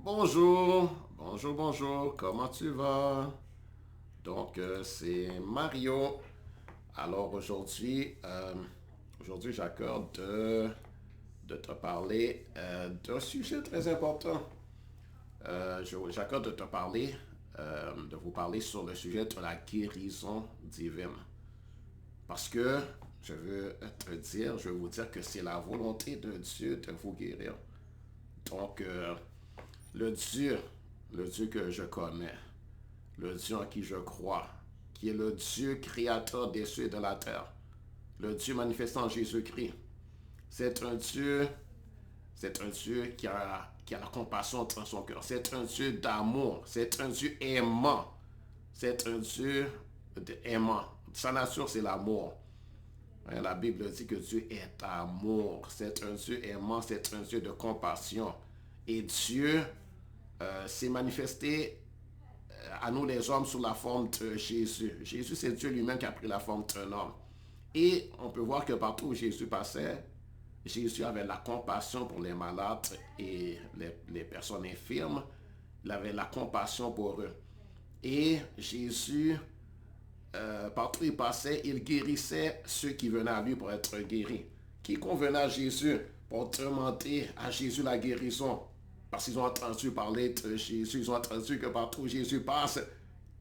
Bonjour, comment tu vas? C'est Mario. Alors aujourd'hui j'accorde de te parler d'un sujet très important. J'accorde de te parler, de vous parler sur le sujet de la guérison divine. Parce que je veux vous dire que c'est la volonté de Dieu de vous guérir. Donc, le Dieu, le Dieu que je connais, le Dieu en qui je crois, qui est le Dieu créateur des cieux et de la terre, le Dieu manifestant en Jésus-Christ. C'est un Dieu, c'est un Dieu qui a la compassion dans son cœur. C'est un Dieu d'amour, c'est un Dieu aimant, c'est un Dieu aimant. Sa nature, c'est l'amour. La Bible dit que Dieu est amour. C'est un Dieu aimant, c'est un Dieu de compassion. Et Dieu s'est manifesté à nous les hommes sous la forme de Jésus. Jésus, c'est Dieu lui-même qui a pris la forme d'un homme. Et on peut voir que partout où Jésus passait, Jésus avait la compassion pour les malades et les personnes infirmes. Il avait la compassion pour eux. Et Jésus, partout où il passait, il guérissait ceux qui venaient à lui pour être guéris. Quiconque venait à Jésus pour demander à Jésus la guérison, parce qu'ils ont entendu parler de Jésus, ils ont entendu que partout où Jésus passe,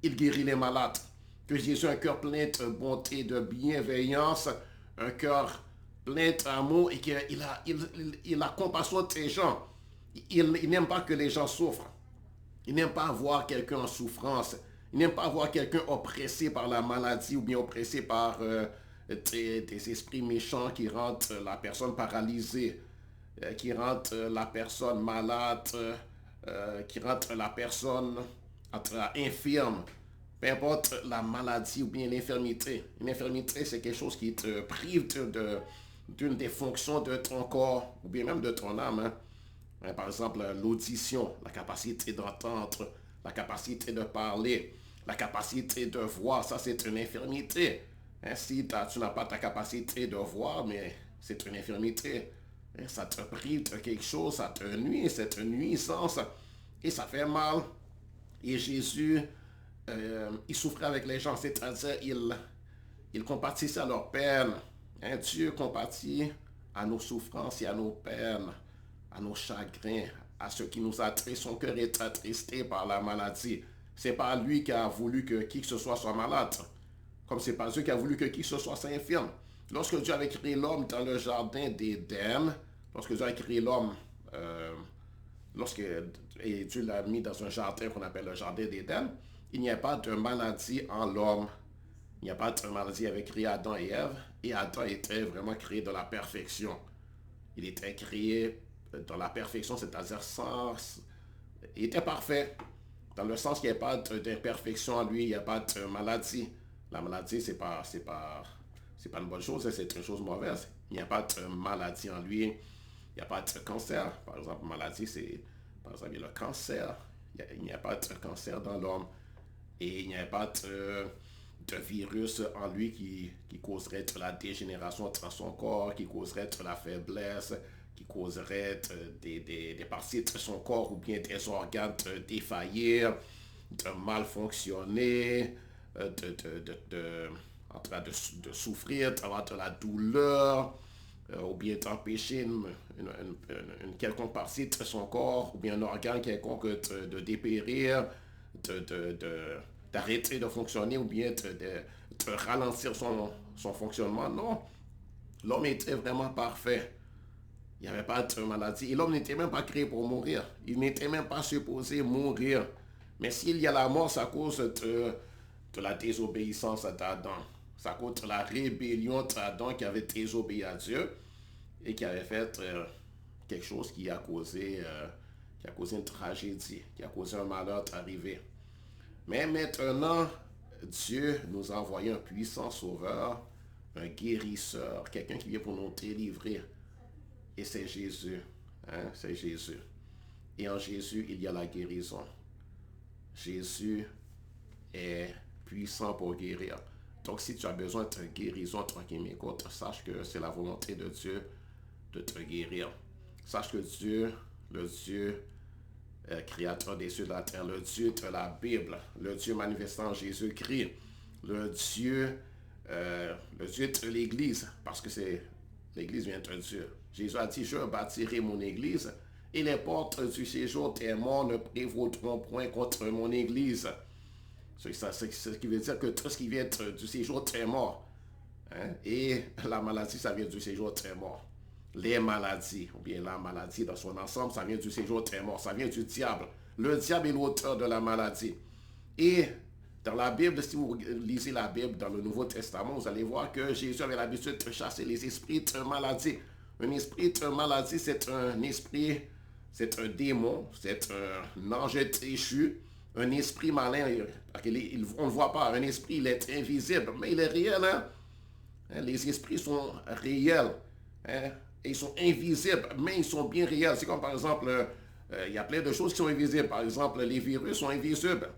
il guérit les malades. Que Jésus a un cœur plein de bonté, de bienveillance, un cœur plein d'amour et qu'il a compassion des gens. Il n'aime pas que les gens souffrent. Il n'aime pas voir quelqu'un en souffrance. Il n'aime pas voir quelqu'un oppressé par la maladie ou bien oppressé par des esprits méchants qui rendent la personne paralysée, qui rendent la personne malade, qui rendent la personne infirme. Peu importe la maladie ou bien l'infirmité. Une infirmité, c'est quelque chose qui te prive d'une des fonctions de ton corps ou bien même de ton âme. Par exemple, l'audition, la capacité d'entendre, la capacité de parler, la capacité de voir, ça c'est une infirmité. Si tu n'as pas ta capacité de voir, mais c'est une infirmité. Ça te prive de quelque chose, ça te nuit, c'est une nuisance et ça fait mal. Et Jésus, il souffrait avec les gens, c'est-à-dire il compatissait à leurs peines. Dieu compatit à nos souffrances et à nos peines, à nos chagrins, à ce qui nous attriste. Son cœur est attristé par la maladie. C'est pas lui qui a voulu que qui que ce soit malade. Comme c'est pas Dieu qui a voulu que qui que ce soit infirme. Lorsque Dieu avait créé l'homme dans le jardin d'Éden, lorsque Dieu a créé l'homme, euh, et Dieu l'a mis dans un jardin qu'on appelle le jardin d'Éden, il n'y a pas de maladie en l'homme. Il n'y a pas de maladie avec créé Adam et Ève. Et Adam était vraiment créé dans la perfection. Il était créé dans la perfection, c'est-à-dire sans... Il était parfait, dans le sens qu'il n'y a pas d'imperfection en lui, il n'y a pas de maladie. La maladie, c'est pas une bonne chose, c'est une chose mauvaise. Il n'y a pas de maladie en lui, il n'y a pas de cancer. Par exemple, maladie, c'est, par exemple, il y a le cancer. Il n'y a pas de cancer dans l'homme. Et il n'y a pas de virus en lui qui causerait de la dégénération dans son corps, qui causerait de la faiblesse, qui causerait des parties de son corps ou bien des organes de défaillir, de mal fonctionner, en train de souffrir, d'avoir de la douleur, ou bien d'empêcher une quelconque partie de son corps, ou bien un organe quelconque de dépérir, d'arrêter de fonctionner, ou bien de ralentir son fonctionnement. Non, l'homme était vraiment parfait. Il n'y avait pas de maladie. Et l'homme n'était même pas créé pour mourir. Il n'était même pas supposé mourir. Mais s'il y a la mort, c'est à cause de la désobéissance d'Adam. C'est à cause de la rébellion d'Adam qui avait désobéi à Dieu et qui avait fait quelque chose qui a causé une tragédie, qui a causé un malheur d'arriver. Mais maintenant, Dieu nous a envoyé un puissant sauveur, un guérisseur, quelqu'un qui vient pour nous délivrer. Et c'est Jésus. C'est Jésus. Et en Jésus, il y a la guérison. Jésus est puissant pour guérir. Donc, si tu as besoin de guérison, toi qui m'écoutes, sache que c'est la volonté de Dieu de te guérir. Sache que Dieu, le Dieu créateur des cieux et de la terre, le Dieu de la Bible, le Dieu manifestant Jésus-Christ, le Dieu de l'Église, parce que l'Église vient d'un Dieu. Jésus a dit, je bâtirai mon Église, et les portes du séjour des morts ne prévaudront point contre mon Église. C'est ce qui veut dire que tout ce qui vient du séjour des morts, hein, et la maladie, ça vient du séjour des morts. Les maladies, ou bien la maladie dans son ensemble, ça vient du séjour des morts, ça vient du diable. Le diable est l'auteur de la maladie. Et dans la Bible, si vous lisez la Bible dans le Nouveau Testament, vous allez voir que Jésus avait l'habitude de chasser les esprits de maladie. Un esprit de maladie, c'est un esprit, c'est un démon, c'est un ange déchu, un esprit malin. On ne le voit pas, un esprit, il est invisible, mais il est réel. Hein? Les esprits sont réels. Hein? Et ils sont invisibles, mais ils sont bien réels. C'est comme par exemple, il y a plein de choses qui sont invisibles. Par exemple, les virus sont invisibles.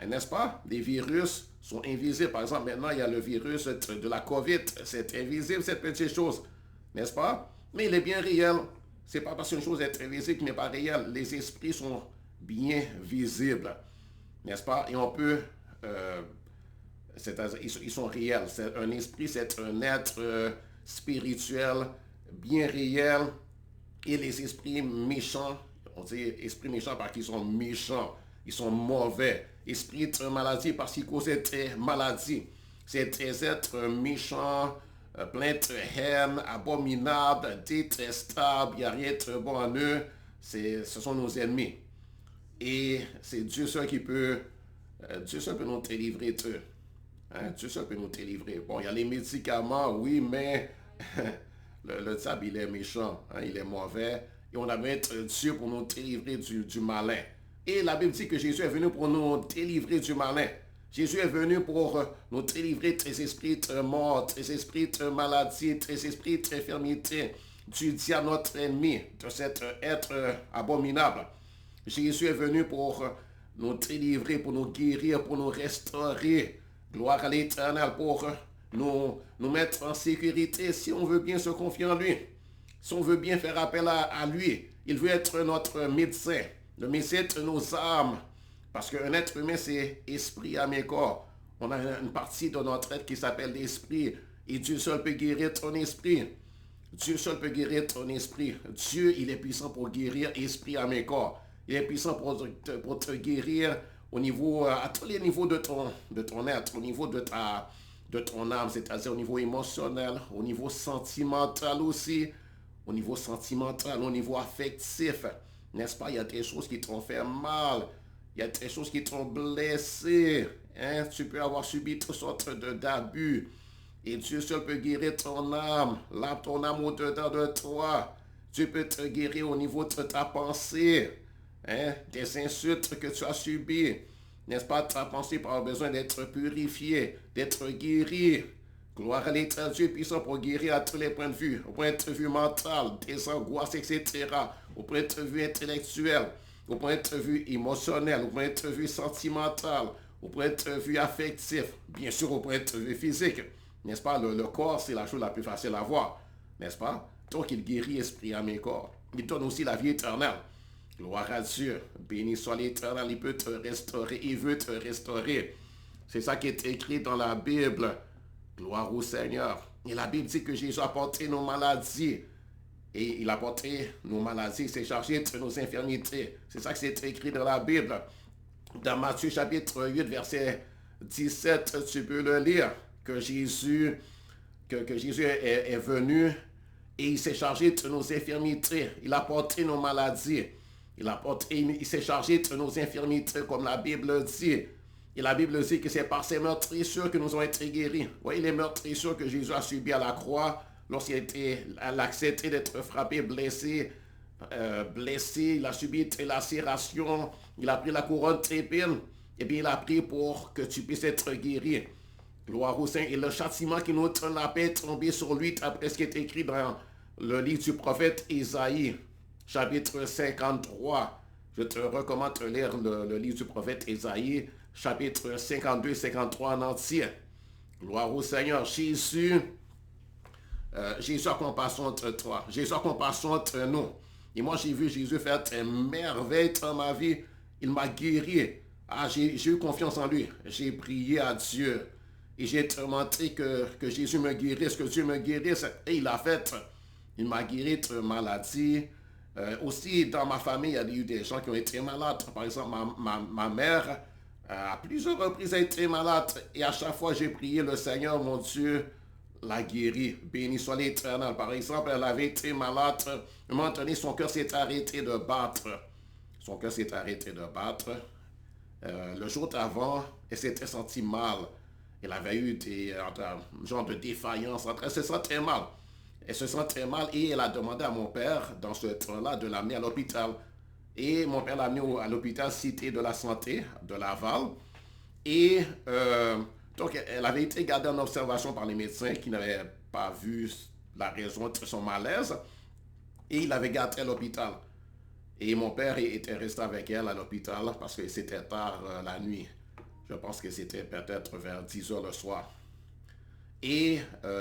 N'est-ce pas? Les virus sont invisibles. Par exemple, maintenant, il y a le virus de la COVID. C'est invisible, cette petite chose. N'est-ce pas? Mais il est bien réel. C'est pas parce qu'une chose est invisible qu'il n'est pas réel. Les esprits sont bien visibles. N'est-ce pas? Et on peut... ils sont réels. C'est un esprit, c'est un être spirituel, bien réel. Et les esprits méchants, on dit esprits méchants parce qu'ils sont méchants. Ils sont mauvais. Esprit de maladie parce qu'ils causent des maladies. C'est des êtres méchants, plein de haine, abominables, détestables. Il n'y a rien de bon en eux. Ce sont nos ennemis. Et c'est Dieu seul qui peut... Dieu seul peut nous délivrer d'eux. Hein? Dieu seul peut nous délivrer. Bon, il y a les médicaments, oui, mais le diable, il est méchant. Hein? Il est mauvais. Et on a besoin de Dieu pour nous délivrer du malin. Et la Bible dit que Jésus est venu pour nous délivrer du malin. Jésus est venu pour nous délivrer des esprits de mort, des esprits de maladie, des esprits d'infirmité, du diable, notre ennemi, de cet être abominable. Jésus est venu pour nous délivrer, pour nous guérir, pour nous restaurer. Gloire à l'Éternel, pour nous mettre en sécurité si on veut bien se confier en lui. Si on veut bien faire appel à lui, il veut être notre médecin. Le médecin de nos âmes. Parce qu'un être humain, c'est esprit, âme et corps. On a une partie de notre être qui s'appelle l'esprit. Et Dieu seul peut guérir ton esprit. Dieu seul peut guérir ton esprit. Dieu, il est puissant pour guérir esprit, âme et corps. Il est puissant pour te guérir au niveau, à tous les niveaux de ton être, au niveau de ton âme, c'est-à-dire au niveau émotionnel, au niveau sentimental aussi, au niveau sentimental, au niveau affectif. N'est-ce pas? Il y a des choses qui t'ont fait mal. Il y a des choses qui t'ont blessé. Hein? Tu peux avoir subi toutes sortes d'abus. Et Dieu seul peut guérir ton âme. Lave ton âme au-dedans de toi. Dieu peut te guérir au niveau de ta pensée. Hein? Des insultes que tu as subies. N'est-ce pas? Ta pensée a besoin d'être purifiée, d'être guérie. Gloire à l'Éternel, Dieu puissant pour guérir à tous les points de vue. Au point de vue mental, des angoisses, etc. Au point de vue intellectuel, au point de vue émotionnel, au point de vue sentimental, au point de vue affectif, bien sûr au point de vue physique. N'est-ce pas? Le corps, c'est la chose la plus facile à voir. N'est-ce pas? Donc il guérit esprit, âme et corps. Il donne aussi la vie éternelle. Gloire à Dieu. Béni soit l'Éternel, il peut te restaurer, il veut te restaurer. C'est ça qui est écrit dans la Bible. Gloire au Seigneur. Et la Bible dit que Jésus a porté nos maladies. Et il a porté nos maladies, il s'est chargé de nos infirmités. C'est ça que c'est écrit dans la Bible. Dans Matthieu chapitre 8, verset 17, tu peux le lire, que Jésus est venu et il s'est chargé de nos infirmités. Il a porté nos maladies. Il s'est chargé de nos infirmités, comme la Bible dit. Et la Bible dit que c'est par ces meurtrissures que nous avons été guéris. Vous voyez les meurtrissures que Jésus a subies à la croix lorsqu'il a accepté d'être frappé, blessé, il a subi des lacérations, il a pris la couronne d'épines, et bien il a pris pour que tu puisses être guéri. Gloire au Seigneur. Et le châtiment qui nous donne la paix est tombé sur lui, après ce qui est écrit dans le livre du prophète Isaïe, chapitre 53. Je te recommande de lire le livre du prophète Isaïe, chapitre 52 et 53 en entier. Gloire au Seigneur. Jésus a compassion de toi. Jésus a compassion de nous. Et moi, j'ai vu Jésus faire des merveilles dans ma vie. Il m'a guéri. Ah, j'ai eu confiance en lui. J'ai prié à Dieu. Et j'ai demandé que Jésus me guérisse, que Dieu me guérisse. Et il l'a fait. Il m'a guéri de maladie. Aussi, dans ma famille, il y a eu des gens qui ont été malades. Par exemple, ma mère, à plusieurs reprises, a été malade. Et à chaque fois, j'ai prié le Seigneur, mon Dieu, l'a guéri. Béni soit l'Éternel. Par exemple, elle avait été malade. À un moment donné, son cœur s'est arrêté de battre. Son cœur s'est arrêté de battre. Le jour d'avant, elle s'était sentie mal. Elle avait eu des genre de défaillance. Elle se sentait mal. Elle se sentait mal et elle a demandé à mon père, dans ce temps-là, de l'amener à l'hôpital. Et mon père l'a amené à l'hôpital Cité de la Santé de Laval. Et donc, elle avait été gardée en observation par les médecins qui n'avaient pas vu la raison de son malaise. Et il l'avait gardée à l'hôpital. Et mon père était resté avec elle à l'hôpital parce que c'était tard la nuit. Je pense que c'était peut-être vers 10 heures le soir. Et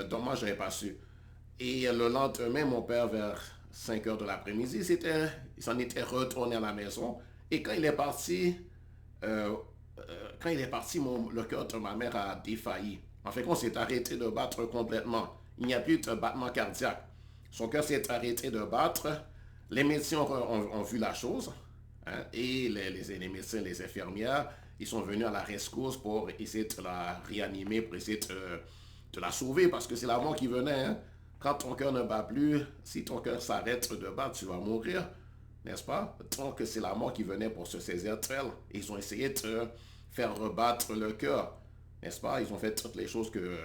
donc moi, je n'avais pas su. Et le lendemain, mon père, vers 5 heures de l'après-midi, il s'en était retourné à la maison. Et quand il est parti, le cœur de ma mère a défailli. En fait, on s'est arrêté de battre complètement. Il n'y a plus de battement cardiaque. Son cœur s'est arrêté de battre. Les médecins ont vu la chose. Hein, et les médecins, les infirmières, ils sont venus à la rescousse pour essayer de la réanimer, pour essayer de la sauver, parce que c'est la mort qui venait. Hein. Quand ton cœur ne bat plus, si ton cœur s'arrête de battre, tu vas mourir, n'est-ce pas? Donc c'est la mort qui venait pour se saisir d'elle. Ils ont essayé de faire rebattre le cœur, n'est-ce pas? Ils ont fait toutes les choses que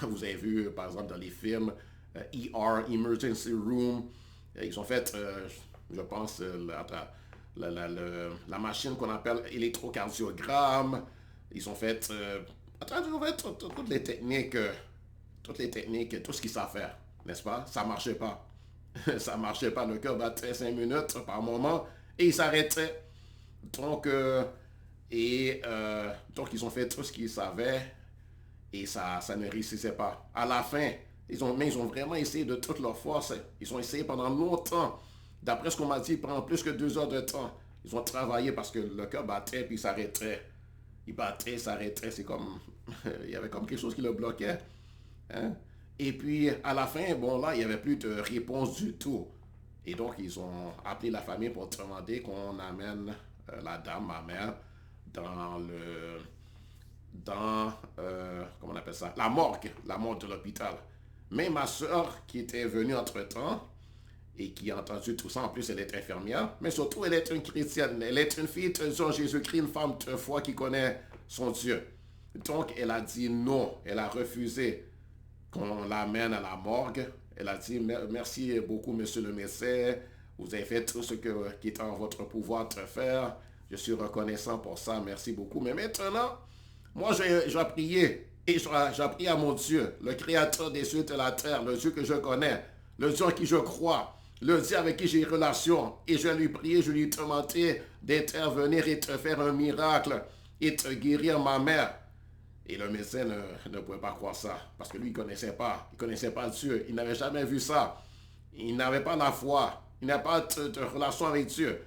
vous avez vues, par exemple, dans les films ER, Emergency Room. Ils ont fait, je pense, la machine qu'on appelle électrocardiogramme. Ils ont fait, toutes les techniques, tout ce qu'ils savent faire, n'est-ce pas? Ça marchait pas. Ça marchait pas. Le cœur battait 5 minutes par moment et il s'arrêtait. Donc, donc ils ont fait tout ce qu'ils savaient et ça ne réussissait pas. À la fin, ils ont vraiment essayé de toute leur force. Ils ont essayé pendant longtemps. D'après ce qu'on m'a dit, pendant plus que 2 heures de temps. Ils ont travaillé parce que le cœur battait puis il s'arrêtait. Il battait, s'arrêtait. C'est comme... il y avait comme quelque chose qui le bloquait. Hein? Et puis, à la fin, bon, là, il n'y avait plus de réponse du tout. Et donc, ils ont appelé la famille pour demander qu'on amène la dame, ma mère, comment on appelle ça? La morgue de l'hôpital. Mais ma soeur, qui était venue entre-temps, et qui a entendu tout ça, en plus elle est infirmière, mais surtout elle est une chrétienne, elle est une fille de Jésus-Christ, une femme de foi qui connaît son Dieu. Donc elle a dit non, elle a refusé qu'on l'amène à la morgue. Elle a dit merci beaucoup monsieur le médecin, vous avez fait tout ce qui est en votre pouvoir de faire, je suis reconnaissant pour ça, merci beaucoup. Mais maintenant, moi je vais prier, et je vais prier à mon Dieu, le créateur des cieux et de la terre, le Dieu que je connais, le Dieu en qui je crois, le Dieu avec qui j'ai une relation. Et je vais lui prier, je vais lui demander d'intervenir et de faire un miracle et de guérir ma mère. Et le médecin ne pouvait pas croire ça, parce que lui, il ne connaissait pas Dieu, il n'avait jamais vu ça. Il n'avait pas la foi, il n'avait pas de relation avec Dieu,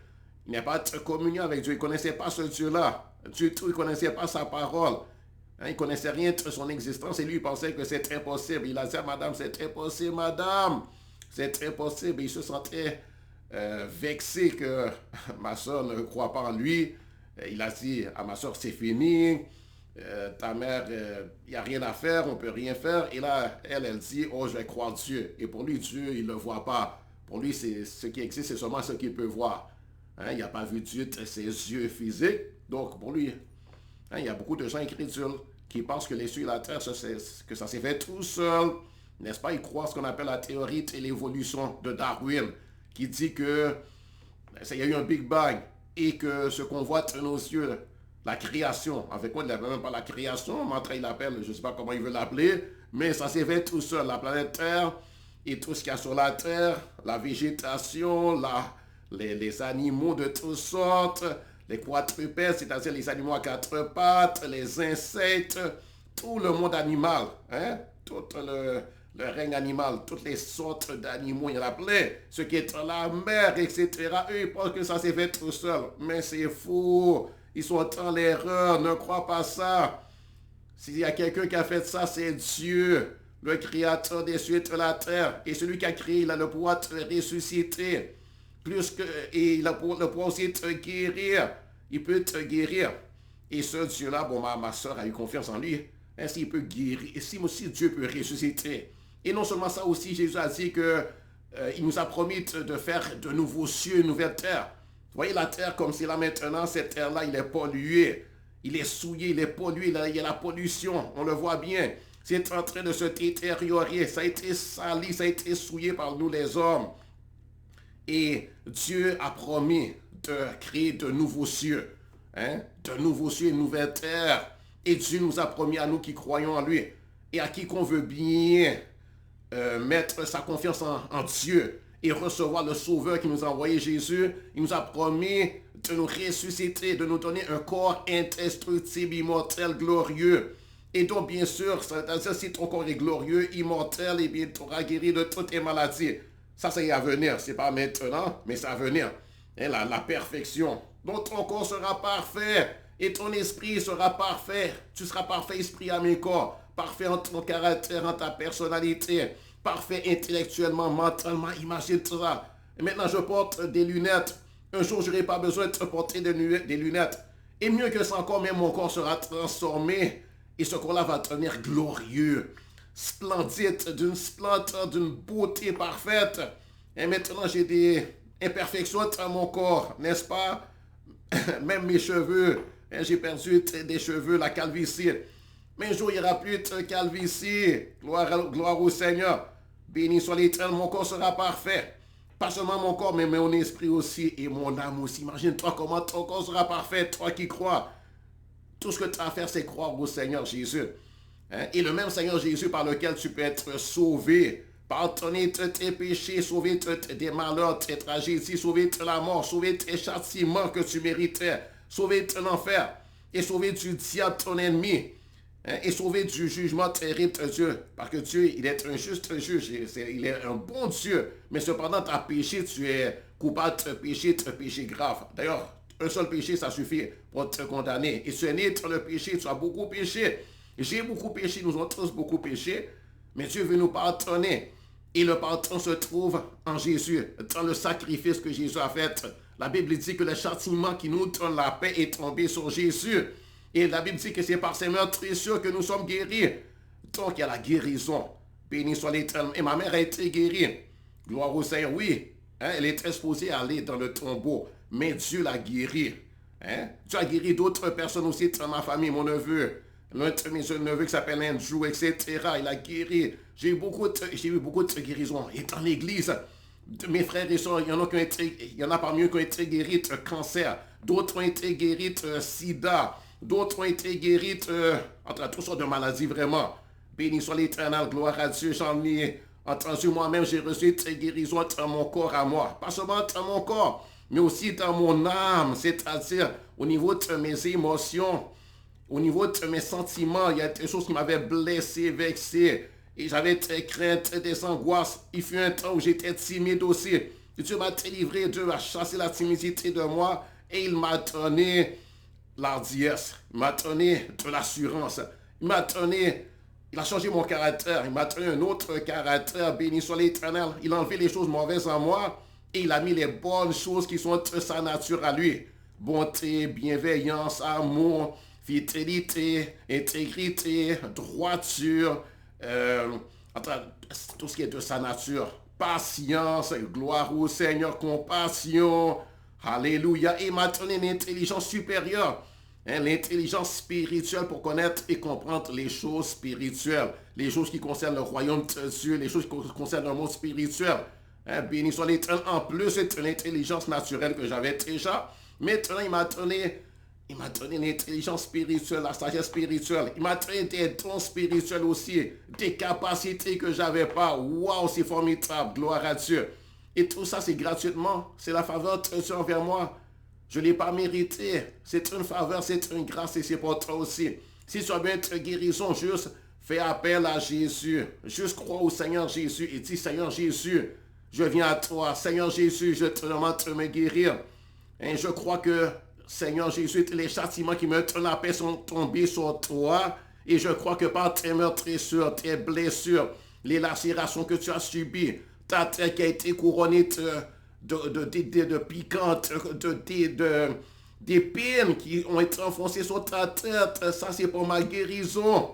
il n'avait pas de communion avec Dieu, il ne connaissait pas ce Dieu-là, du tout, il ne connaissait pas sa parole. Hein, il ne connaissait rien de son existence et lui, il pensait que c'était impossible. Il a dit à madame, c'est impossible, madame. C'est impossible. Il se sentait vexé que ma soeur ne croit pas en lui. Il a dit à ma soeur, c'est fini. Ta mère, il n'y a rien à faire, on ne peut rien faire. Et là, elle dit, oh, je vais croire Dieu. Et pour lui, Dieu, il ne le voit pas. Pour lui, ce qui existe, c'est seulement ce qu'il peut voir. Hein, il n'a pas vu Dieu de ses yeux physiques. Donc, pour lui, hein, il y a beaucoup de gens incrédules qui pensent que les cieux et la terre, que ça s'est fait tout seul. N'est-ce pas? Ils croient à ce qu'on appelle la théorie de l'évolution de Darwin, qui dit que il y a eu un Big Bang et que ce qu'on voit de nos yeux, la création, avec quoi il n'appelle même pas la création, Mantra il l'appelle, je ne sais pas comment il veut l'appeler, mais ça s'est fait tout seul, la planète Terre et tout ce qu'il y a sur la Terre, la végétation, les animaux de toutes sortes, les quadrupèdes, c'est-à-dire les animaux à quatre pattes, les insectes, tout le monde animal, hein? Tout le règne animal, toutes les sortes d'animaux, il y en a plein. Ceux qui sont dans la mer, etc. Eux, ils pensent que ça s'est fait tout seul. Mais c'est faux. Ils sont dans l'erreur. Ne crois pas ça. S'il y a quelqu'un qui a fait ça, c'est Dieu, le créateur des cieux et de la terre. Et celui qui a créé, il a le pouvoir de te ressusciter. Et il a le pouvoir aussi de te guérir. Il peut te guérir. Et ce Dieu-là, bon, ma soeur a eu confiance en lui. Ainsi, il peut guérir. Et si aussi Dieu peut ressusciter. Et non seulement ça aussi, Jésus a dit que il nous a promis de faire de nouveaux cieux, une nouvelle terre. Vous voyez la terre comme c'est là maintenant, cette terre-là, il est pollué. Il est souillé, il est pollué, il y a la pollution, on le voit bien. C'est en train de se détériorer, ça a été sali, ça a été souillé par nous les hommes. Et Dieu a promis de créer de nouveaux cieux, de nouveaux cieux, une nouvelle terre. Et Dieu nous a promis à nous qui croyons en lui et à qui qu'on veut bien mettre sa confiance en Dieu et recevoir le Sauveur qui nous a envoyé Jésus. Il nous a promis de nous ressusciter, de nous donner un corps indestructible, immortel, glorieux. Et donc, bien sûr, c'est-à-dire si ton corps est glorieux, immortel, et bien tu auras guéri de toutes tes maladies. Ça, c'est à venir. C'est pas maintenant, mais c'est à venir. Et la perfection. Donc, ton corps sera parfait et ton esprit sera parfait. Tu seras parfait, esprit, âme et corps. Parfait en ton caractère, en ta personnalité. Parfait intellectuellement, mentalement. Imagine ça. Et maintenant, je porte des lunettes. Un jour, je n'aurai pas besoin de porter des lunettes. Et mieux que ça encore, même mon corps sera transformé. Et ce corps-là va devenir glorieux, splendide, d'une splendeur, d'une beauté parfaite. Et maintenant, j'ai des imperfections dans mon corps, n'est-ce pas? Même mes cheveux. J'ai perdu des cheveux, la calvitie. Mais un jour, il n'y aura plus de calvitie. Gloire au Seigneur. Béni soit l'Éternel, mon corps sera parfait. Pas seulement mon corps, mais mon esprit aussi et mon âme aussi. Imagine-toi comment ton corps sera parfait, toi qui crois. Tout ce que tu as à faire, c'est croire au Seigneur Jésus. Et le même Seigneur Jésus par lequel tu peux être sauvé, pardonner tes péchés, sauver des malheurs, tes tragédies, sauver de la mort, sauver tes châtiments que tu méritais, sauver de l'enfer, et sauver du diable, ton ennemi, et sauver du jugement terrible de Dieu. Parce que Dieu, il est un juste juge, il est un bon Dieu, mais cependant, tu as péché, tu es coupable de péché grave. D'ailleurs, un seul péché, ça suffit pour te condamner. Et tu es né dans le péché, tu as beaucoup péché. J'ai beaucoup péché, nous avons tous beaucoup péché. Mais Dieu veut nous pardonner. Et le pardon se trouve en Jésus, dans le sacrifice que Jésus a fait. La Bible dit que le châtiment qui nous donne la paix est tombé sur Jésus. Et la Bible dit que c'est par ses meurtrissures que nous sommes guéris. Donc il y a la guérison. Béni soit l'Éternel. Et ma mère a été guérie. Gloire au Seigneur, oui. Elle était exposée à aller dans le tombeau. Mais Dieu l'a guéri. Dieu a guéri d'autres personnes aussi dans ma famille. Mon neveu, l'un de mes jeunes neveux qui s'appelle Andrew, etc. Il a guéri. J'ai eu beaucoup de guérisons. Et dans l'église, mes frères et soeurs, il y en a parmi eux qui ont été guéris de cancer. D'autres ont été guéris de sida. D'autres ont été guéris de toutes sortes de maladies, vraiment. Béni soit l'Éternel, gloire à Dieu. J'en ai entendu moi-même, j'ai reçu des guérisons dans mon corps à moi. Pas seulement dans mon corps, mais aussi dans mon âme, c'est-à-dire au niveau de mes émotions, au niveau de mes sentiments. Il y a des choses qui m'avaient blessé, vexé, et j'avais des craintes, des angoisses. Il fut un temps où j'étais timide aussi. Et Dieu m'a délivré, Dieu a chassé la timidité de moi, et il m'a donné l'ardiesse, il m'a donné de l'assurance, il a changé mon caractère, il m'a donné un autre caractère, béni soit l'Éternel. Il a enlevé les choses mauvaises en moi, et il a mis les bonnes choses qui sont de sa nature à lui. Bonté, bienveillance, amour, fidélité, intégrité, droiture, tout ce qui est de sa nature. Patience, gloire au Seigneur, compassion. Alléluia. Et il m'a donné une intelligence supérieure. L'intelligence spirituelle pour connaître et comprendre les choses spirituelles. Les choses qui concernent le royaume de Dieu, les choses qui concernent le monde spirituel. Béni soit l'Éternel. En plus, c'est une intelligence naturelle que j'avais déjà. Maintenant, il m'a donné l'intelligence spirituelle, la sagesse spirituelle. Il m'a donné des dons spirituels aussi, des capacités que je n'avais pas. Waouh, c'est formidable. Gloire à Dieu. Et tout ça, c'est gratuitement. C'est la faveur de Dieu envers moi. Je ne l'ai pas mérité. C'est une faveur, c'est une grâce et c'est pour toi aussi. Si tu as besoin de guérison, juste Fais appel à Jésus. Juste crois au Seigneur Jésus et dis, Seigneur Jésus, je viens à toi. Seigneur Jésus, je te demande de me guérir. Et je crois que, Seigneur Jésus, les châtiments qui me donnent la paix sont tombés sur toi. Et je crois que par tes meurtrissures, tes blessures, les lacérations que tu as subies, ta tête qui a été couronnée de piquantes, d'épines qui ont été enfoncées sur ta tête. Ça, c'est pour ma guérison.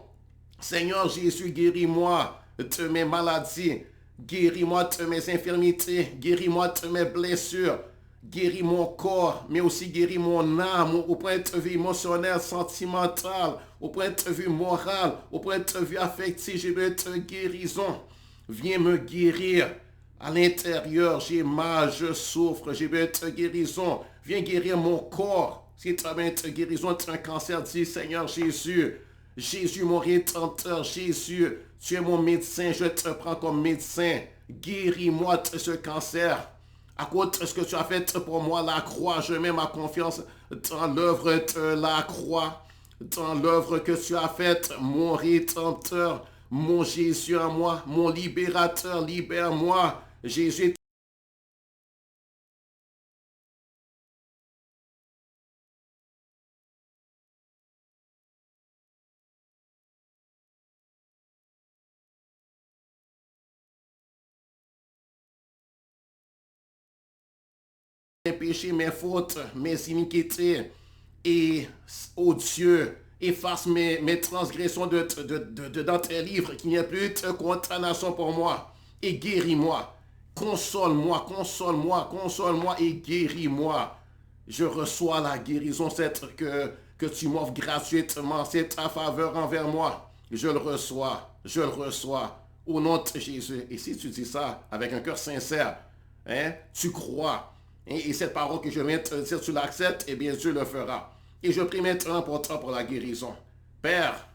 Seigneur Jésus, guéris-moi de mes maladies. Guéris-moi de mes infirmités. Guéris-moi de mes blessures. Guéris mon corps, mais aussi guéris mon âme au point de vue émotionnel, sentimental, au point de vue moral, au point de vue affectif. J'ai besoin de guérison. Viens me guérir. À l'intérieur, j'ai mal, je souffre, j'ai besoin de guérison. Viens guérir mon corps. Si tu as besoin de guérison, tu as un cancer, dis Seigneur Jésus. Jésus, mon rédempteur, Jésus, tu es mon médecin, je te prends comme médecin. Guéris-moi de ce cancer. À cause de ce que tu as fait pour moi, la croix, je mets ma confiance dans l'œuvre de la croix, dans l'œuvre que tu as faite, mon rédempteur, mon Jésus en moi, mon libérateur, libère-moi. Jésus, mes péchés, mes fautes, mes iniquités, et, oh Dieu, efface mes transgressions dans tes livres, qu'il n'y ait plus de condamnation pour moi, et guéris-moi. Console-moi, console-moi, console-moi et guéris-moi. Je reçois la guérison que tu m'offres gratuitement. C'est ta faveur envers moi. Je le reçois, je le reçois au nom de Jésus. Et si tu dis ça avec un cœur sincère, hein, tu crois, et cette parole que je viens de te dire, tu l'acceptes, eh bien Dieu le fera. Et je prie maintenant pour toi pour la guérison. Père,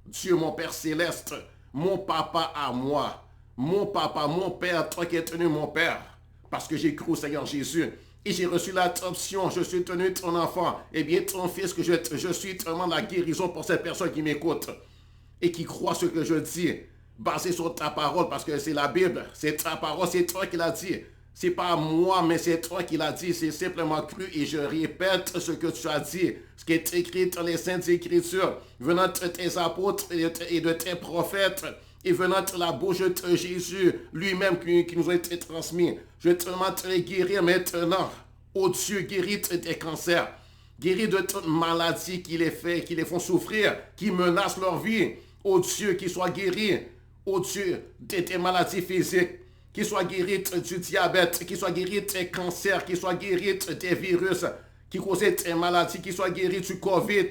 Dieu, mon Père céleste, mon papa à moi, mon papa, mon Père, toi qui es tenu mon Père, parce que j'ai cru au Seigneur Jésus, et j'ai reçu l'adoption, je suis tenu ton enfant, et bien ton fils, que je suis tellement la guérison pour cette personne qui m'écoute, et qui croit ce que je dis, basé sur ta parole, parce que c'est la Bible, c'est ta parole, c'est toi qui l'as dit. C'est pas moi, mais c'est toi qui l'as dit. C'est simplement cru et je répète ce que tu as dit. Ce qui est écrit dans les Saintes Écritures, venant de tes apôtres et de tes prophètes, et venant de la bouche de Jésus lui-même qui nous a été transmis. Je te demande de les guérir maintenant. Oh Dieu, guéris de tes cancers. Guéris de toute maladie qui les font souffrir, qui menacent leur vie. Oh Dieu, qu'ils soient guéris. Oh Dieu, de tes maladies physiques. Qu'il soit guéri du diabète, qu'il soit guéri des cancers, qu'il soit guéri des virus qui causent des maladies, qu'il soit guéri du COVID,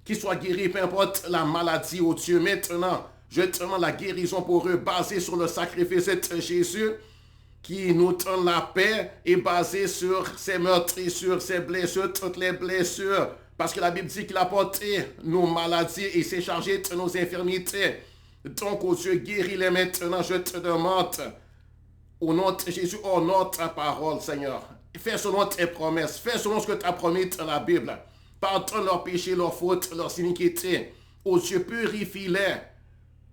qu'il soit guéri, peu importe la maladie, oh Dieu. Maintenant, je te demande la guérison pour eux, basée sur le sacrifice de Jésus, qui nous donne la paix, et basée sur ses meurtrissures, ses blessures, toutes les blessures. Parce que la Bible dit qu'il a porté nos maladies et s'est chargé de nos infirmités. Donc, oh Dieu, guéris-les maintenant, je te demande. Au nom de Jésus, honore ta parole, Seigneur. Fais selon tes promesses. Fais selon ce que tu as promis dans la Bible. Pardonne leurs péchés, leurs fautes, leurs iniquités. Ô Dieu, purifie-les.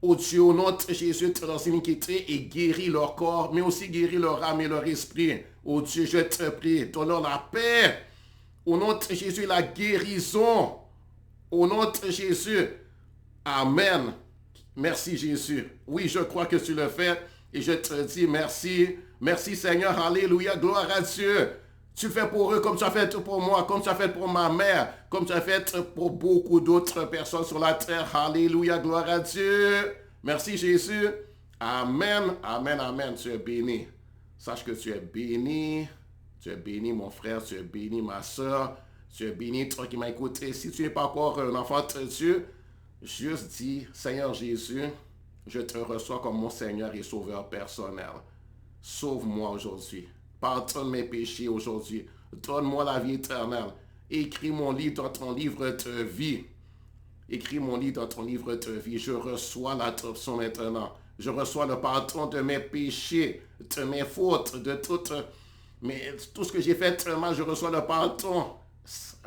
Ô Dieu, au nom de Jésus, de leurs iniquités et guéris leur corps, mais aussi guéris leur âme et leur esprit. Ô Dieu, je te prie, donne-leur la paix. Au nom de Jésus, la guérison. Au nom de Jésus. Amen. Merci Jésus. Oui, je crois que tu le fais. Et je te dis merci. Merci Seigneur. Alléluia. Gloire à Dieu. Tu fais pour eux comme tu as fait pour moi, comme tu as fait pour ma mère, comme tu as fait pour beaucoup d'autres personnes sur la terre. Alléluia. Gloire à Dieu. Merci Jésus. Amen. Amen. Amen. Tu es béni. Sache que tu es béni. Tu es béni mon frère. Tu es béni ma soeur. Tu es béni toi qui m'as écouté. Si tu n'es pas encore un enfant de Dieu, juste dis Seigneur Jésus, je te reçois comme mon Seigneur et Sauveur personnel. Sauve-moi aujourd'hui. Pardonne mes péchés aujourd'hui. Donne-moi la vie éternelle. Écris mon livre dans ton livre de vie. Écris mon livre dans ton livre de vie. Je reçois l'adoption maintenant. Je reçois le pardon de mes péchés, de mes fautes, de tout ce que j'ai fait mal. Je reçois le pardon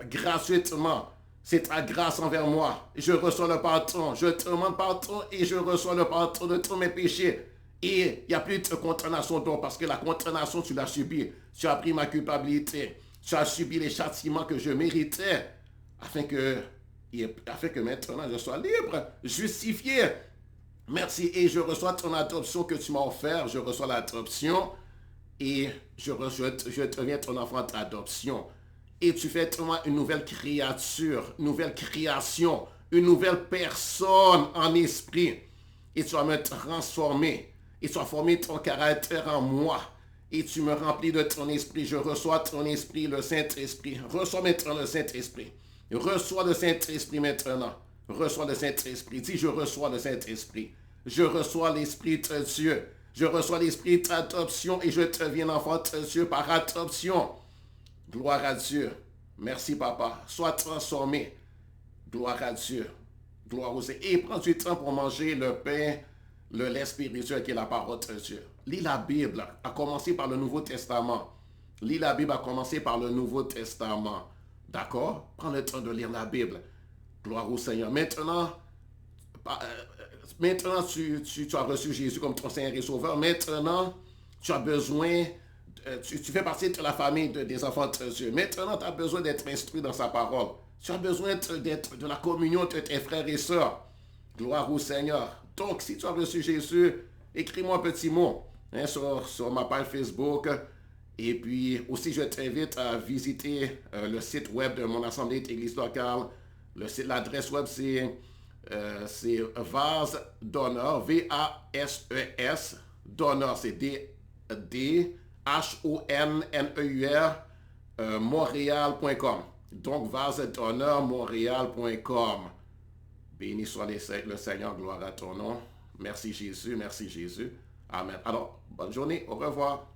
gratuitement. C'est ta grâce envers moi. Je reçois le pardon. Je te demande pardon et je reçois le pardon de tous mes péchés. Et il n'y a plus de condamnation donc parce que la condamnation, tu l'as subie. Tu as pris ma culpabilité. Tu as subi les châtiments que je méritais afin que, afin que maintenant je sois libre, justifié. Merci. Et je reçois ton adoption que tu m'as offert. Je reçois l'adoption et je deviens ton enfant d'adoption. Et tu fais de moi une nouvelle créature, une nouvelle création, une nouvelle personne en esprit. Et tu vas me transformer. Et tu vas former ton caractère en moi. Et tu me remplis de ton esprit. Je reçois ton esprit, le Saint-Esprit. Reçois maintenant le Saint-Esprit. Reçois le Saint-Esprit maintenant. Reçois le Saint-Esprit. Dis, je reçois le Saint-Esprit. Je reçois l'Esprit de Dieu. Je reçois l'Esprit d'adoption et je deviens enfant de Dieu par adoption. Gloire à Dieu. Merci, papa. Sois transformé. Gloire à Dieu. Gloire aux Dieu. Et prends du temps pour manger le pain, le lait spirituel qui est la parole de Dieu. Lis la Bible, à commencer par le Nouveau Testament. Lis la Bible, à commencer par le Nouveau Testament. D'accord? Prends le temps de lire la Bible. Gloire au Seigneur. Maintenant tu as reçu Jésus comme ton Seigneur et Sauveur. Maintenant, tu as besoin, tu fais partie de la famille des enfants de Dieu. Maintenant, tu as besoin d'être instruit dans sa parole. Tu as besoin de la communion de tes frères et sœurs. Gloire au Seigneur. Donc, si tu as reçu Jésus, écris-moi un petit mot sur ma page Facebook. Et puis aussi, je t'invite à visiter le site web de mon assemblée d'église locale. L'adresse web, c'est Vase d'honneur, V-A-S-E-S, d'honneur, c'est D-H-O-N-N-E-U-R, Montréal.com. Donc, Vase d'honneur, Montréal.com. Béni soit le Seigneur, gloire à ton nom. Merci Jésus, merci Jésus. Amen. Alors, bonne journée, au revoir.